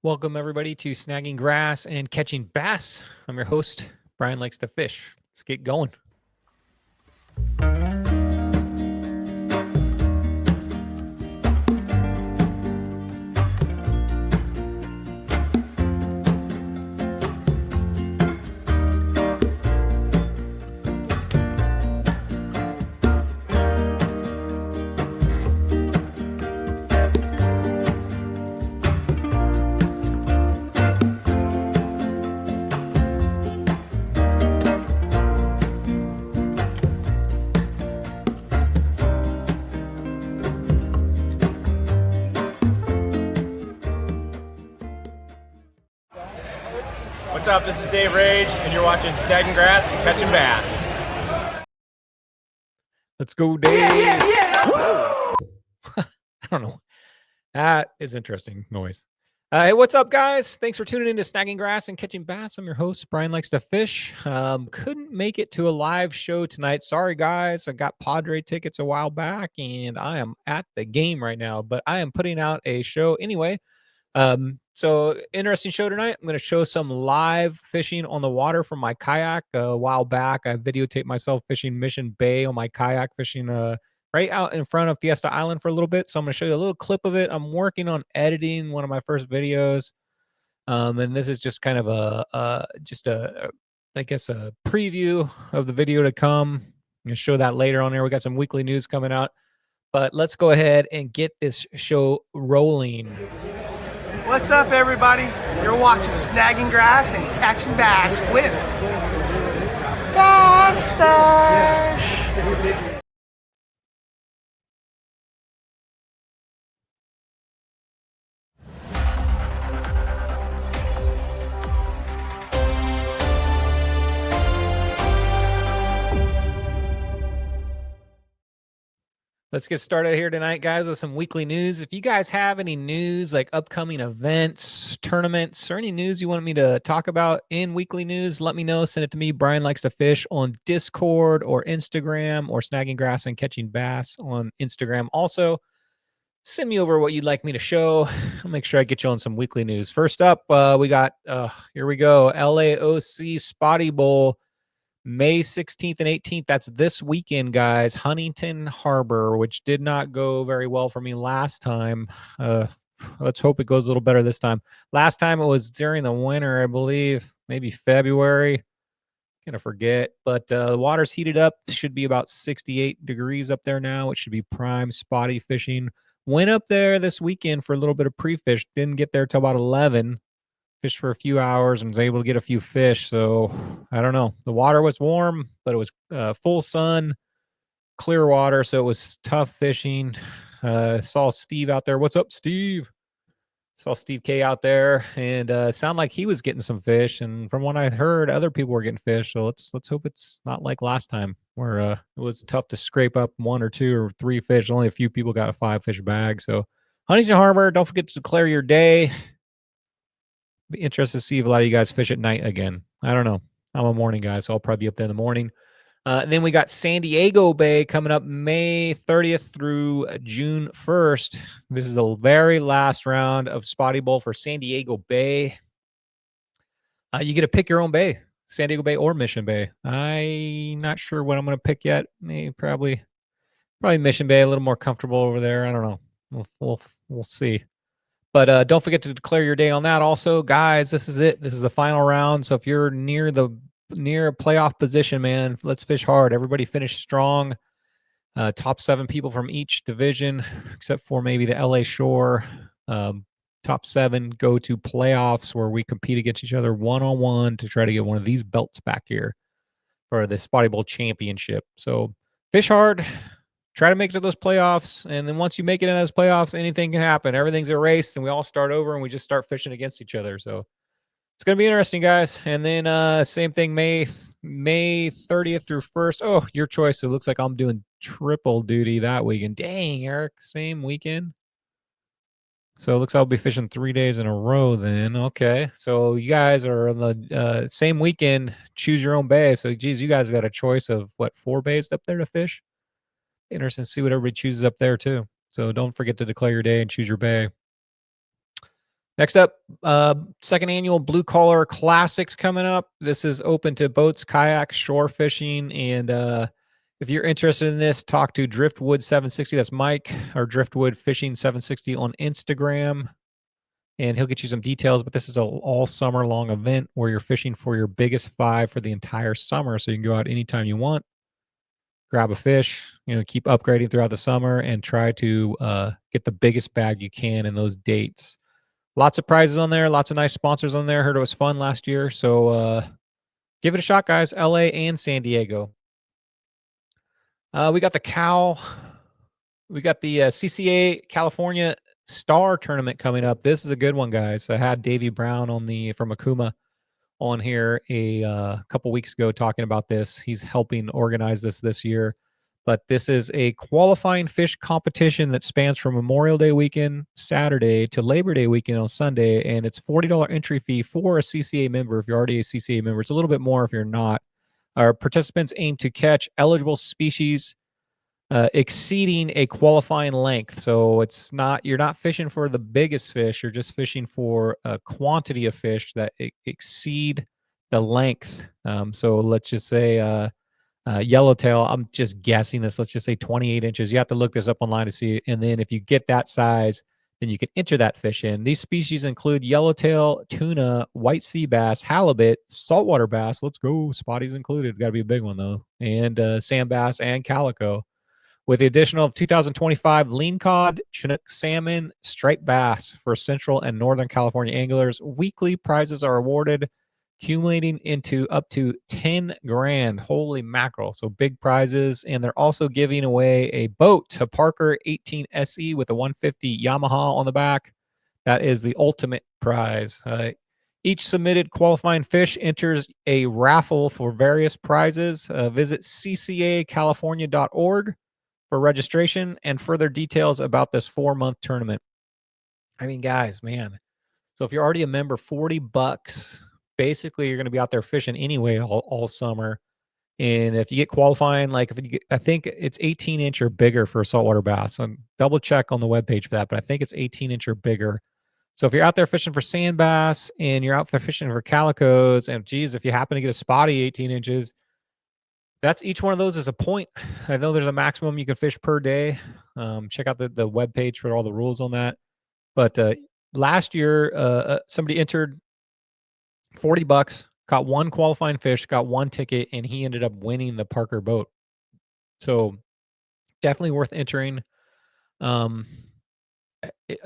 Welcome, everybody, to Snagging Grass and Catching Bass. I'm your host, Brian Likes to Fish. Let's get going. What's up? This is Dave Rage, and you're watching Snagging Grass and Catching Bass. Let's go, Dave. Yeah. I don't know. That is interesting noise. Hey, what's up, guys? Thanks for tuning in to Snagging Grass and Catching Bass. I'm your host, Brian Likes to Fish. Couldn't make it to a live show tonight. Sorry, guys. I got Padre tickets a while back, and I am at the game right now, but I am putting out a show anyway. So interesting show tonight. I'm going to show some live fishing on the water from my kayak. A while back, I videotaped myself fishing Mission Bay on my kayak, fishing right out in front of Fiesta Island for a little bit. So I'm going to show you a little clip of it. I'm working on editing one of my first videos. And this is just kind of a preview of the video to come. I'm going to show that later on here. We got some weekly news coming out, but let's go ahead and get this show rolling. What's up, everybody? You're watching Snagging Grass and Catching Bass with Bass Stash. Let's get started here tonight, guys, with some weekly news. If you guys have any news, like upcoming events, tournaments, or any news you want me to talk about in weekly news, let me know. Send it to me, Brian Likes to Fish, on Discord or Instagram, or Snagging Grass and Catching Bass on Instagram. Also, send me over what you'd like me to show. I'll make sure I get you on some weekly news. First up, we got, here we go, LAOC Spotty Bowl. May 16th and 18th. That's this weekend, guys. Huntington Harbor, which did not go very well for me last time. Let's hope it goes a little better this time. Last time it was during the winter, I believe, maybe February. Kind of forget. But the water's heated up. Should be about 68 degrees up there now. It should be prime spotty fishing. Went up there this weekend for a little bit of pre-fish. Didn't get there till about 11. Fished for a few hours and was able to get a few fish. So I don't know. The water was warm, but it was full sun, clear water. So it was tough fishing. Saw Steve out there. What's up, Steve? Saw Steve K out there, and sounded like he was getting some fish. And from what I heard, other people were getting fish. So let's hope it's not like last time where it was tough to scrape up 1 or 2 or 3 fish. Only a few people got a 5-fish bag. So Huntington Harbor, don't forget to declare your day. Be interested to see if a lot of you guys fish at night again. I don't know. I'm a morning guy, so I'll probably be up there in the morning. Then we got San Diego Bay coming up May 30th through June 1st. This is the very last round of Spotty Bowl for San Diego Bay. You get to pick your own bay, San Diego Bay or Mission Bay. I'm not sure what I'm going to pick yet. Maybe probably Mission Bay, a little more comfortable over there. I don't know. We'll see. But don't forget to declare your day on that. Also, guys, this is it. This is the final round. So if you're near a playoff position, man, let's fish hard. Everybody finish strong. Top 7 people from each division, except for maybe the LA Shore. Top 7 go to playoffs where we compete against each other one-on-one to try to get one of these belts back here for the Spotty Bowl Championship. So fish hard. Try to make it to those playoffs, and then once you make it in those playoffs, anything can happen. Everything's erased, and we all start over, and we just start fishing against each other. So it's going to be interesting, guys. And then same thing, May 30th through 1st. Oh, your choice. It looks like I'm doing triple duty that weekend. Dang, Eric, same weekend. So it looks like I'll be fishing 3 days in a row then. Okay, so you guys are on the same weekend. Choose your own bay. So, geez, you guys got a choice of, 4 bays up there to fish? Interesting to see what everybody chooses up there too. So don't forget to declare your day and choose your bay. Next up, second annual Blue Collar Classics coming up. This is open to boats, kayaks, shore fishing, and if you're interested in this, talk to Driftwood 760. That's Mike, or Driftwood Fishing 760 on Instagram, and he'll get you some details. But this is an all summer long event where you're fishing for your biggest five for the entire summer, so you can go out anytime you want, grab a fish, keep upgrading throughout the summer, and try to get the biggest bag you can in those dates. Lots of prizes on there, lots of nice sponsors on there. Heard it was fun last year, so give it a shot, guys. LA and San Diego. We got the CCA California Star tournament coming up. This is a good one, guys. I had Davey Brown from Akuma on here a couple weeks ago talking about this. He's helping organize this year. But this is a qualifying fish competition that spans from Memorial Day weekend, Saturday, to Labor Day weekend on Sunday, and it's $40 entry fee for a CCA member if you're already a CCA member. It's a little bit more if you're not. Our participants aim to catch eligible species exceeding a qualifying length. So you're not fishing for the biggest fish. You're just fishing for a quantity of fish that exceed the length. So let's just say yellowtail, I'm just guessing this. Let's just say 28 inches. You have to look this up online to see it. And then if you get that size, then you can enter that fish in. These species include yellowtail, tuna, white sea bass, halibut, saltwater bass. Let's go. Spotty's included. Got to be a big one, though. And sand bass and calico. With the addition of 2025 lean cod, Chinook salmon, striped bass for Central and Northern California anglers, weekly prizes are awarded, accumulating into up to 10 grand. Holy mackerel. So big prizes. And they're also giving away a boat, a Parker 18 SE with a 150 Yamaha on the back. That is the ultimate prize. Each submitted qualifying fish enters a raffle for various prizes. Visit ccacalifornia.org for registration and further details about this 4-month tournament. I mean, guys, man. So if you're already a member, $40, basically you're going to be out there fishing anyway all summer. And if you get qualifying, I think it's 18-inch or bigger for saltwater bass. Double check on the webpage for that, but I think it's 18-inch or bigger. So if you're out there fishing for sand bass and you're out there fishing for calicos, and geez, if you happen to get a spotty 18 inches, that's each one of those is a point. I know there's a maximum you can fish per day. Check out the webpage for all the rules on that. But last year, somebody entered $40, caught one qualifying fish, got one ticket, and he ended up winning the Parker boat. So definitely worth entering. Not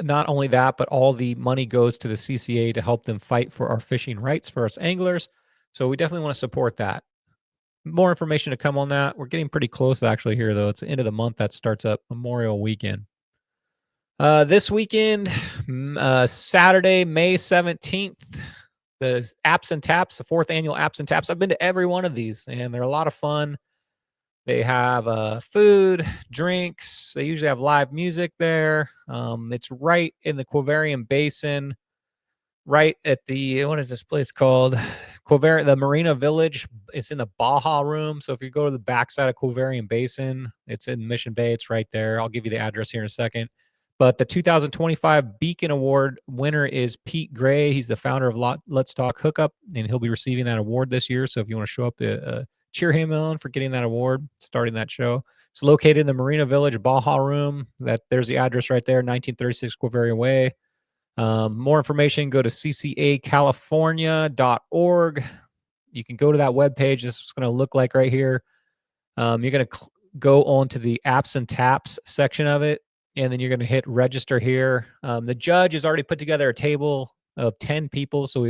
only that, but all the money goes to the CCA to help them fight for our fishing rights for us anglers. So we definitely want to support that. More information to come on that. We're getting pretty close actually here, though. It's the end of the month. That starts up Memorial weekend. This weekend, Saturday, May 17th, the Apps and Taps, the 4th annual Apps and Taps. I've been to every one of these, and they're a lot of fun. They have food, drinks. They usually have live music there. It's right in the Quivarium Basin, right at what is this place called? The Marina Village. It's in the Baja Room. So if you go to the backside of Quivarium Basin, it's in Mission Bay. It's right there. I'll give you the address here in a second. But the 2025 Beacon Award winner is Pete Gray. He's the founder of Let's Talk Hookup, and he'll be receiving that award this year. So if you want to show up, cheer him on for getting that award, starting that show. It's located in the Marina Village Baja Room. There's the address right there, 1936 Quivarium Way. More information, go to ccacalifornia.org. You can go to that webpage. This is what's going to look like right here. You're going to go on to the Apps and Taps section of it, and then you're going to hit register here. The judge has already put together a table of 10 people. So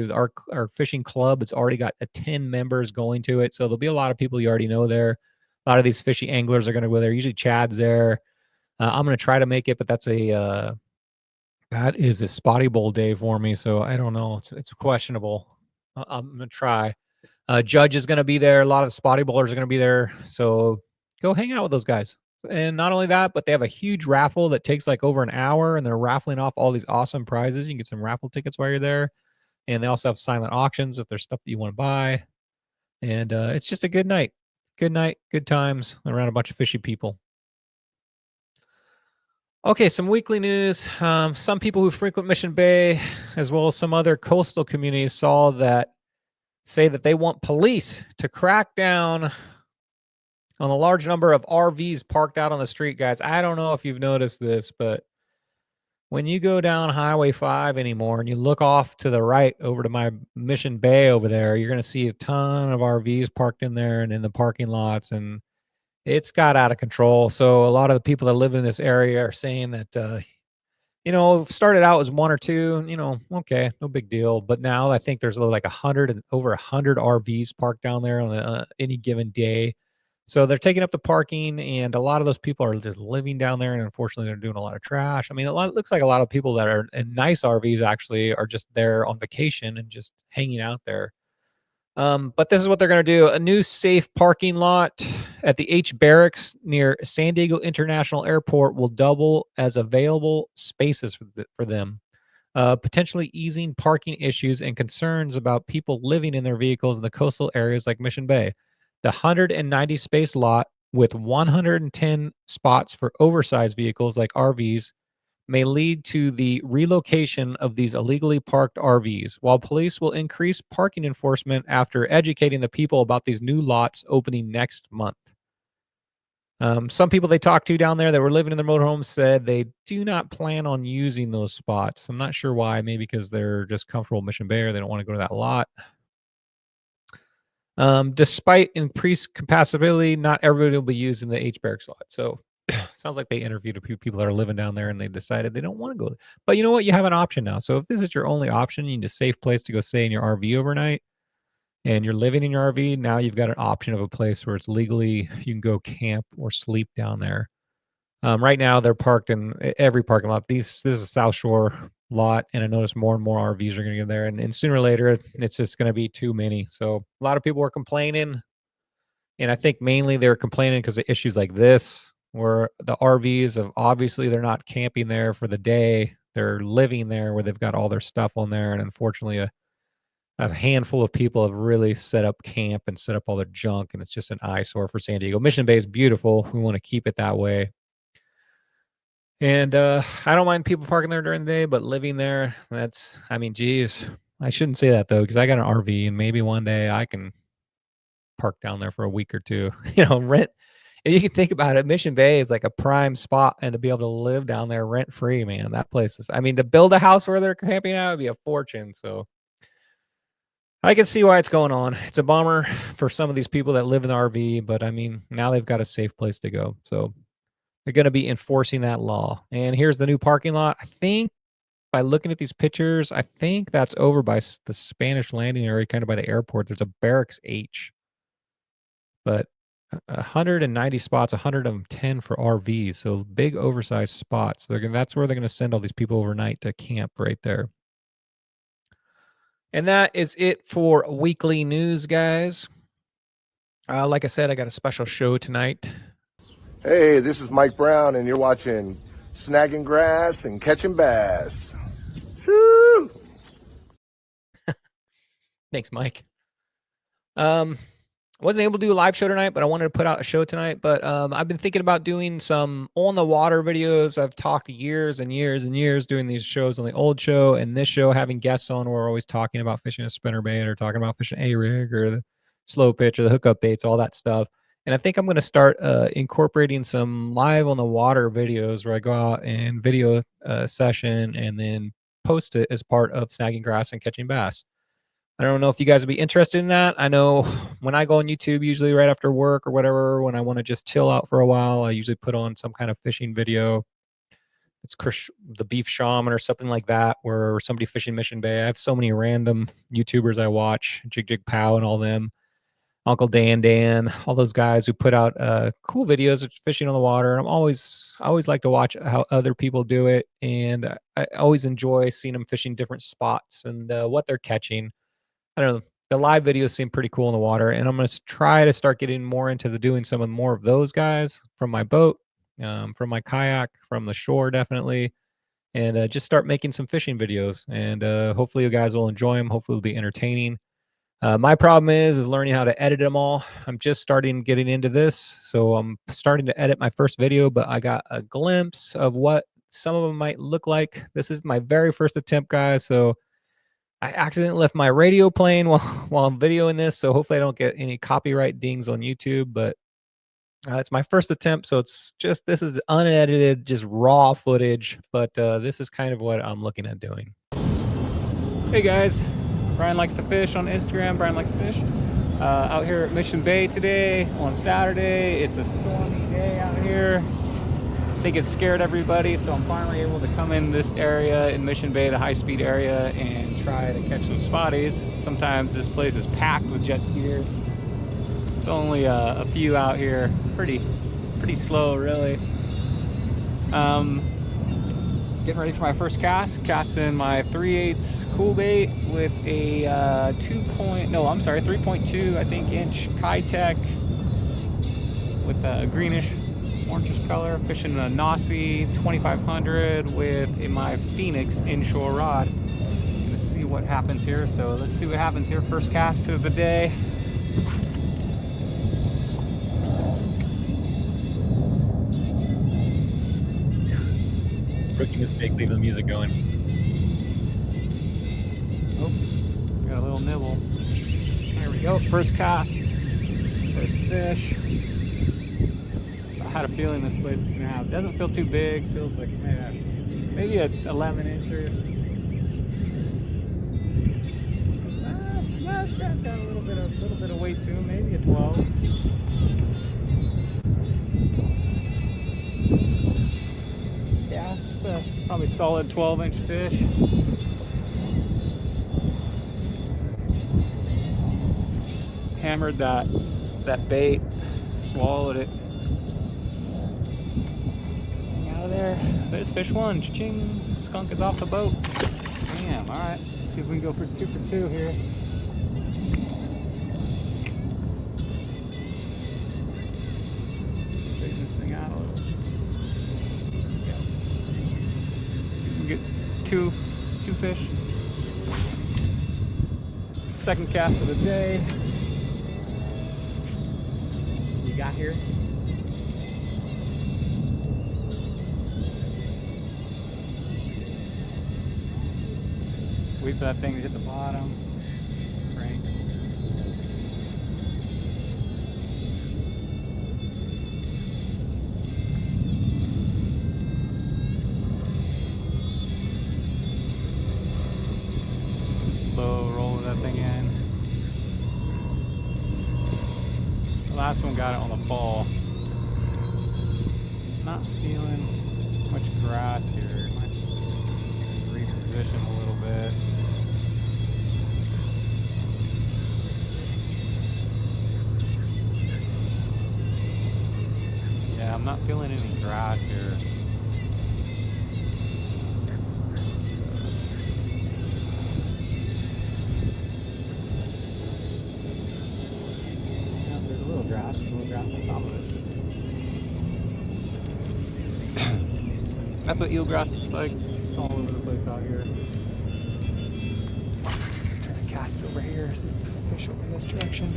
our fishing club, it's already got 10 members going to it. So there'll be a lot of people you already know there. A lot of these fishy anglers are going to go there. Usually Chad's there. I'm going to try to make it, but that is a Spotty Bowl day for me. So I don't know. It's questionable. I'm going to try. Judge is going to be there. A lot of the Spotty Bowlers are going to be there. So go hang out with those guys. And not only that, but they have a huge raffle that takes like over an hour, and they're raffling off all these awesome prizes. You can get some raffle tickets while you're there. And they also have silent auctions if there's stuff that you want to buy. And it's just a good night. Good night, good times around a bunch of fishy people. Okay, some weekly news. Some people who frequent Mission Bay, as well as some other coastal communities, say that they want police to crack down on the large number of RVs parked out on the street, guys. I don't know if you've noticed this, but when you go down Highway 5 anymore and you look off to the right over to my Mission Bay over there, you're going to see a ton of RVs parked in there and in the parking lots, and it's got out of control. So a lot of the people that live in this area are saying that, started out as one or two, okay, no big deal. But now I think there's like 100 and over 100 RVs parked down there on any given day. So they're taking up the parking, and a lot of those people are just living down there, and unfortunately, they're doing a lot of trash. I mean, it looks like a lot of people that are in nice RVs actually are just there on vacation and just hanging out there. But this is what they're going to do: a new safe parking lot at the H Barracks near San Diego International Airport will double as available spaces for them, potentially easing parking issues and concerns about people living in their vehicles in the coastal areas like Mission Bay. The 190 space lot with 110 spots for oversized vehicles like RVs may lead to the relocation of these illegally parked RVs, while police will increase parking enforcement after educating the people about these new lots opening next month. Some people they talked to down there that were living in their motorhomes said they do not plan on using those spots. I'm not sure why. Maybe because they're just comfortable in Mission Bay or they don't want to go to that lot. Despite increased capacity, not everybody will be using the H barrack slot. So sounds like they interviewed a few people that are living down there and they decided they don't want to go. But you know what? You have an option now. So if this is your only option, you need a safe place to go stay in your RV overnight and you're living in your RV, now you've got an option of a place where it's legally, you can go camp or sleep down there. Right now they're parked in every parking lot. This is a South Shore lot, and I notice more and more RVs are going to get there, and sooner or later it's just going to be too many. So a lot of people were complaining, and I think mainly they're complaining because of issues like this, where the RVs of obviously they're not camping there for the day, they're living there where they've got all their stuff on there, and unfortunately a handful of people have really set up camp and set up all their junk, and it's just an eyesore for San Diego. Mission Bay is beautiful. We want to keep it that way. And I don't mind people parking there during the day, but living there, geez, I shouldn't say that though, because I got an RV and maybe one day I can park down there for a week or two, rent. If you can think about it, Mission Bay is like a prime spot, and to be able to live down there rent free, man, that place is, to build a house where they're camping out would be a fortune. So I can see why it's going on. It's a bummer for some of these people that live in the RV, but now they've got a safe place to go. So they're going to be enforcing that law. And here's the new parking lot. I think by looking at these pictures, I think that's over by the Spanish landing area, kind of by the airport. There's a Barracks H. But 190 spots, 110 for RVs. So big oversized spots. That's where they're going to send all these people overnight to camp right there. And that is it for weekly news, guys. Like I said, I got a special show tonight. Hey, this is Mike Brown, and you're watching Snagging Grass and Catching Bass. Woo! Thanks, Mike. Wasn't able to do a live show tonight, but I wanted to put out a show tonight. But I've been thinking about doing some on the water videos. I've talked years and years and years doing these shows on the old show and this show, having guests on. We're always talking about fishing a spinnerbait or talking about fishing a rig or the slow pitch or the hookup baits, all that stuff. And I think I'm going to start incorporating some live on the water videos where I go out and video a session and then post it as part of snagging grass and catching bass. I don't know if you guys would be interested in that. I know when I go on YouTube, usually right after work or whatever, when I want to just chill out for a while, I usually put on some kind of fishing video. It's the Beef Shaman or something like that, where somebody fishing Mission Bay. I have so many random YouTubers I watch, Jig Jig Pow and all them, Uncle Dan, all those guys who put out cool videos of fishing on the water. And I always like to watch how other people do it, and I always enjoy seeing them fishing different spots and what they're catching. I don't know. The live videos seem pretty cool in the water, and I'm going to try to start getting more into doing some more of those guys from my boat, from my kayak, from the shore, definitely, and just start making some fishing videos. And hopefully you guys will enjoy them. Hopefully it'll be entertaining. My problem is learning how to edit them all. I'm just starting getting into this, so I'm starting to edit my first video, but I got a glimpse of what some of them might look like. This is my very first attempt, guys, so I accidentally left my radio playing while I'm videoing this, so hopefully I don't get any copyright dings on YouTube, but it's my first attempt, so it's just, this is unedited, just raw footage, but this is kind of what I'm looking at doing. Hey guys, Brian Likes to Fish on Instagram, Brian Likes to Fish. Out here at Mission Bay today on Saturday. It's a stormy day out here. I think it scared everybody, so I'm finally able to come in this area in Mission Bay, the high-speed area, and try to catch some spotties. Sometimes this place is packed with jet skiers. There's only a few out here. Pretty slow, really. Getting ready for my first cast. Casting my 3/8 cool bait with a 3.2, I think, inch Kitech with a greenish orangish color, fishing a Nossie 2500 with my Phoenix inshore rod. Gonna see what happens here. So let's see what happens here. First cast of the day. Rookie mistake, leave the music going. Oh, got a little nibble. There we go. First cast. First fish. I had a feeling this place is gonna have. Doesn't feel too big. Feels like maybe a 11 incher. This guy's got a little bit of weight to him. Maybe a 12. Yeah, it's a probably solid 12-inch fish. Hammered that bait, swallowed it. Out of there. There's fish one. Cha-ching. Skunk is off the boat. Damn. All right. Let's see if we can go for 2 for 2 here. Straighten this thing out a little. Yeah. See if we can get two fish. Second cast of the day. You got here. Wait for that thing to hit the bottom. Crank. Just slow rolling that thing in. The last one got it on the fall. Not feeling much grass here. Might reposition a little bit. Yeah, I'm not feeling any grass here. Yeah, there's a little grass on top of it. That's what eelgrass looks like. It's all over the place out here. Try to cast it over here, see if there's some fish over this direction.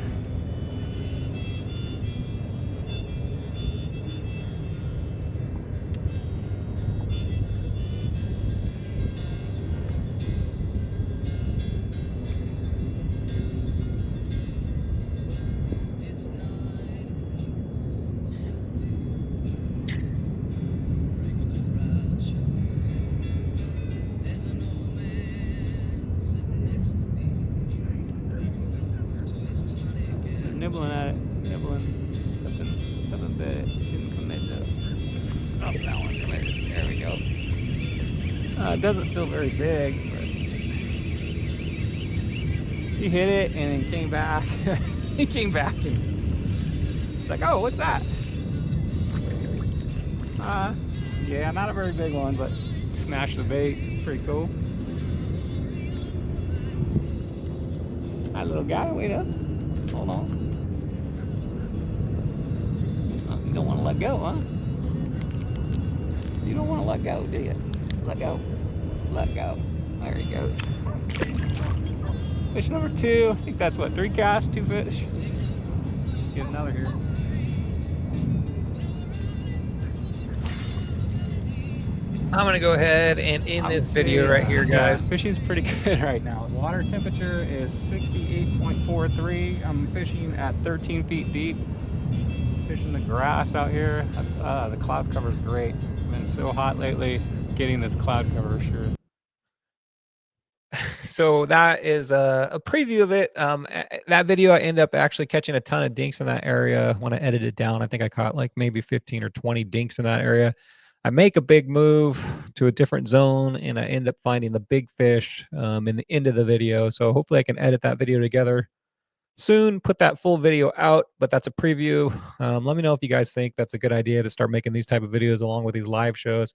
Nibbling at it, something bit, didn't commit though. Oh, that one committed. There we go. It doesn't feel very big, but he hit it and then came back. He came back and it's like, oh, what's that? Yeah, not a very big one, but smashed the bait. It's pretty cool. Hi, little guy, wait up. Hold on. You don't want to let go, huh? You don't want to let go, do you? Let go. Let go. There he goes. Fish number 2. I think that's what, 3 casts, 2 fish. Get another here. I'm gonna go ahead and end this video right here, guys. Yeah, fishing's pretty good right now. Water temperature is 68.43. I'm fishing at 13 feet deep. Just fishing the grass out here. The cloud cover's great. It's been so hot lately. Getting this cloud cover sure is. So that is a preview of it. That video, I ended up actually catching a ton of dinks in that area when I edited it down. I think I caught like maybe 15 or 20 dinks in that area. I make a big move to a different zone, and I end up finding the big fish in the end of the video. So hopefully I can edit that video together soon, put that full video out, but that's a preview. Let me know if you guys think that's a good idea to start making these type of videos along with these live shows.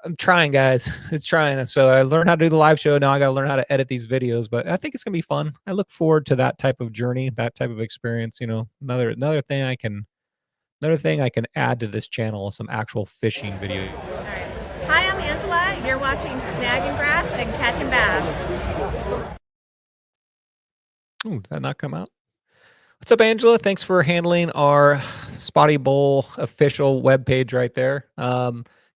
I'm trying, guys. It's trying. So I learned how to do the live show. Now I got to learn how to edit these videos, but I think it's going to be fun. I look forward to that type of journey, that type of experience. You know, another thing I can add to this channel is some actual fishing video. All right. Hi, I'm Angela. You're watching Snagging Grass and Catching Bass. Ooh, did that not come out? What's up, Angela? Thanks for handling our Spotty Bowl official webpage right there.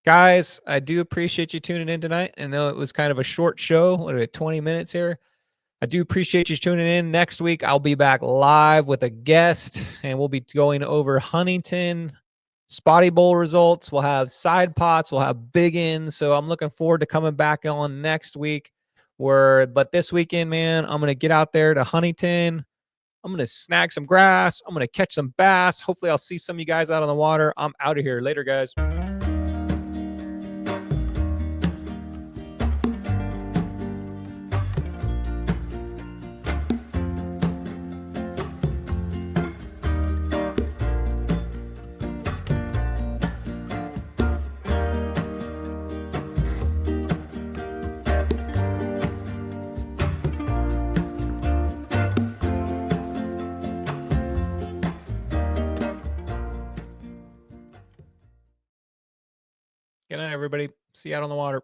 Guys, I do appreciate you tuning in tonight. I know it was kind of a short show. What are it, 20 minutes here? I do appreciate you tuning in. Next week, I'll be back live with a guest, and we'll be going over Huntington Spotty Bowl results. We'll have side pots. We'll have big ends. So I'm looking forward to coming back on next week. But this weekend, man, I'm going to get out there to Huntington. I'm going to snag some grass. I'm going to catch some bass. Hopefully, I'll see some of you guys out on the water. I'm out of here. Later, guys. Good night, everybody. See you out on the water.